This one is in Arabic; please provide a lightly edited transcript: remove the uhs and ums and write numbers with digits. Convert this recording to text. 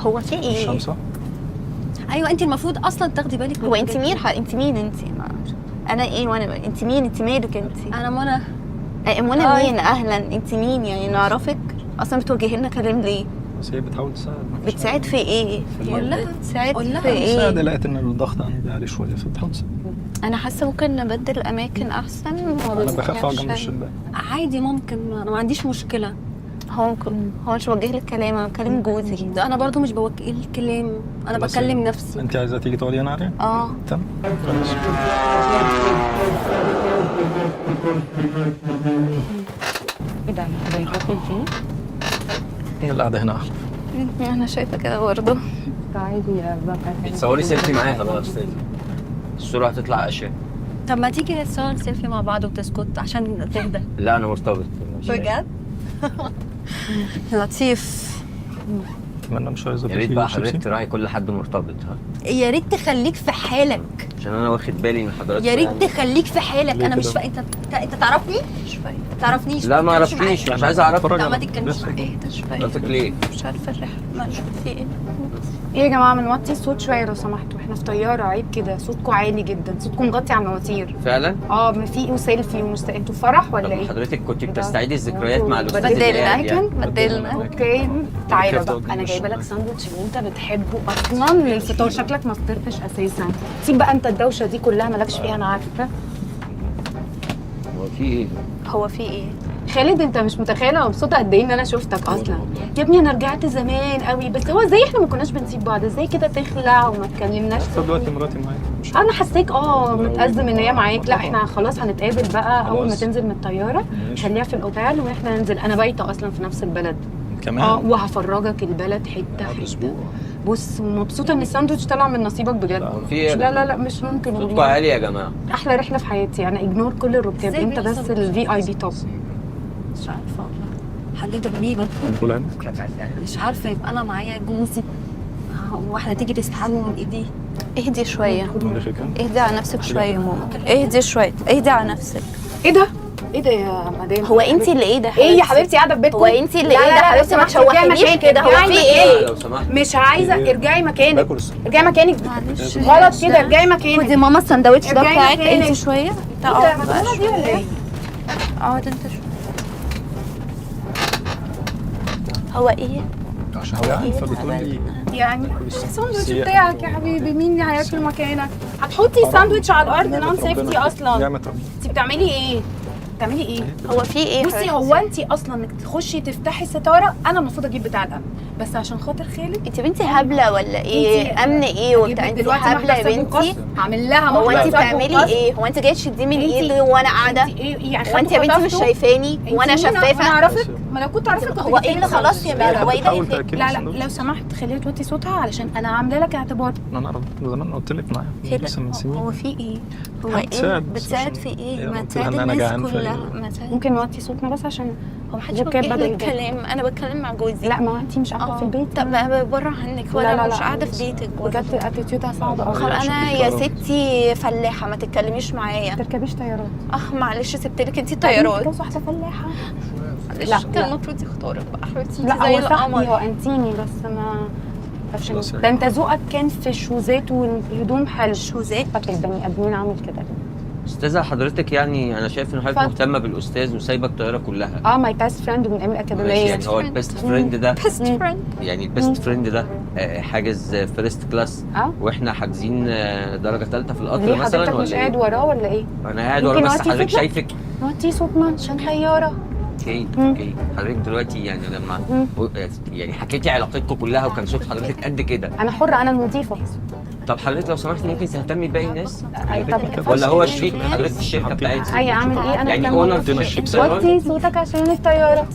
هو في ايه؟ الشمسة. ايوه انت المفروض اصلا تاخدي بالك هو انت مين؟ انت مين انت؟ انا ايه وانا انت مين؟ انت مالك انت؟ انا منى. منى مين؟ اهلا، انت مين يعني؟ نعرفك اصلا؟ بتوجهي لنا كلام ليه؟ بس هي بتحاول تساعد. بتساعد في ايه؟ قول لها بتساعد قول لها في ايه؟ بتساعد، لقيت ان الضغط عندي عالي شويه فبتحاول تساعد. انا حاسه ممكن نبدل اماكن احسن. انا بخاف اقعد جنب الشباك. عادي ممكن، انا ما عنديش مشكله. هو مش بوجه لك كلام، انا بكلم جوزي. ده انا برضو مش بوجه الكلام، انا بكلم نفسي. انت عايزه تيجي تقعدي هنا عليا؟ تمام. ايه ده؟ ده يحطوا فيه؟ هي القعده هنا احلى. انا شايفه كده برضه. عادي بقى. تصوري سيلفي معاها بقى يا استاذ، الصوره هتطلع اشياء. طب ما تيجي نتصور سيلفي مع بعض وتسكت عشان تهدى. لا انا مرتبط. بجد؟ لطيف. اتمنى مش عايزه يا ريت بقى حضرتك تراعي كل حد مرتبط. ها يا ريت تخليك في حالك، عشان انا واخد بالي من حضرتك. يا ريت تخليك في حالك. انا مش انت تعرفني؟ مش فاهم. تعرفنيش؟ لا ما عرفتنيش، مش عايز اعرفك. لا ما تتكلمش. ايه ده؟ مش فاهم. قصدك ليه؟ مش عارفه الرحله مالها في ايه. ايه يا جماعه، بنوطي الصوت شويه لو سمحتوا، احنا في طياره، عيب كده، صوتكم عالي جدا، صوتكم مغطي على المواتير. فعلا؟ ما في وسيلفي انتوا في فرح ولا طب ايه؟ حضرتك كنت بتستعيدي الذكريات مع الاستاذ بدلنا اللي كان بدلنا. اوكي تعالى بقى، كيف انا جايبه لك تقعد ساندوتش اللي انت بتحبه اصلا للفطار، شكلك ما فطرتش اساسا. سيب بقى انت الدوشه دي كلها مالكش فيها انا عارفه. هو في ايه؟ هو في ايه؟ خالد انت مش متخيل انا مبسوطه قد ايه ان انا شفتك اصلا يا ابني. انا رجعت زمان قوي، بس هو ازاي احنا ما كناش بنسيب بعض؟ ازاي كده تخلع وما تكلمناش؟ طب دلوقتي مراتي معايا. انا حسيت متأزم ان هي معاك. لا احنا خلاص هنتقابل بقى اول ما تنزل من الطياره. خليها في الاوتيل واحنا ننزل، انا بايته اصلا في نفس البلد كمان. وهفرجك البلد حته حته. بص مبسوطه ان الساندوتش طلع من نصيبك بجد. في ايه؟ لا مش ممكن. صوتكم عالي يا جماعه. احلى رحله في حياتي، انا اجنور كل الركاب، انت بس الفي اي بي توب. مش عارفه والله حاجات غريبه. مش عارفه يبقى انا معايا جوزي واحده تيجي تسحبه من ايديه. اهدي شويه، اهدي على نفسك شويه يا ماما، اهدي شويه، اهدي على نفسك. ايه ده يا مدام؟ هو انت اللي ايه ده؟ ايه يا حبيبتي قاعده في بيتكم؟ هو انت اللي ايه ده حبيبتي؟ ما تشوحينيش كده. هو في ايه؟ لو سمحت مش عايزه. ارجعي مكانك، ارجعي مكانك. معلش غلط كده، ارجعي مكانك. خدي ماما السندوتش ده ارجعي بتاعك. مكانك. اهدي شويه. اقعد بقى شويه. اقعد انت شويه. هو ايه؟ عشان هو عارفه بتقول لي يعني الساندوتش بتاعك يا حبيبي، مين اللي هياكل مكانك؟ هتحطي ساندوتش على الارض نون سيفتي اصلا. انت بتعملي ايه؟ هو في ايه؟ بصي هو انت اصلا انك تخشي تفتحي الستاره، انا المفروض اجيب بتاع الامن، بس عشان خاطر خالد. انت بنتي هبله ولا ايه؟ امن ايه وبتاع؟ انت هبله يا بنتي. هعمل لها هو انت بتعملي ايه؟ هو انت جايه تشديه من ايدي وانا قاعده؟ هو انت يا بنتي مش شايفاني وانا شفافه؟ انا اعرفك، ما لو كنت اعرفك. هو ايه اللي خلاص يا مال؟ هو ايه ده؟ لا لو سمحت خليها توطي صوتها علشان انا عامله لك اعتبار. انا اعرف زمان قلت لك معايا لسه من سنين. هو في ايه؟ هو ايه؟ بتساعد في ايه؟ ما تساعد الناس كلها. ممكن نوطي صوتنا بس عشان هو محدش بيوجه لي الكلام، انا بتكلم مع جوزي. لا ما انت مش قاعده في البيت. طب بره عنك وانا مش قاعده في بيتك. بجد اتيتيودها صعبه قوي. انا يا ستي فلاحه، ما تتكلميش معايا. ما تركبيش طيارات. معلش سبتلك انت طيارات. جوز واحده فلاحه. لا كان المفروض يختارك بقى حبيبتي. لا هو صاحبي، هو انتيني بس ما ده انت ذوقك كان في الشوزات والهدوم حلو. شوزات؟ فاكر البني ادمين عامل كده. استاذه حضرتك يعني انا شايف ان حضرتك مهتمه بالاستاذ وسايبه الطياره كلها. ماي بيست فريند من ايام الاكاديميه. يعني هو البيست فريند ده يعني البيست فريند ده حاجز فيرست كلاس واحنا حاجزين درجه ثالثه في القطر مثلا، ولا مش قاعد وراه ولا ايه؟ انا قاعد وراه بس حضرتك شايفك. نوطي صوتنا عشان طياره. اوكي حضرتك دلوقتي يعني لما يعني حكيتي علاقتكم كلها وكان صوت حضرتك قد كده. انا حره، انا المضيفه. طب حضرتك لو سمحتي ممكن تهتمي بباقي الناس؟ طب ولا هو شريك حضرتك في الشركه بتاعتي؟ اعمل ايه انا؟ يعني اونر في الشركه. وطي صوتك عشان الطياره.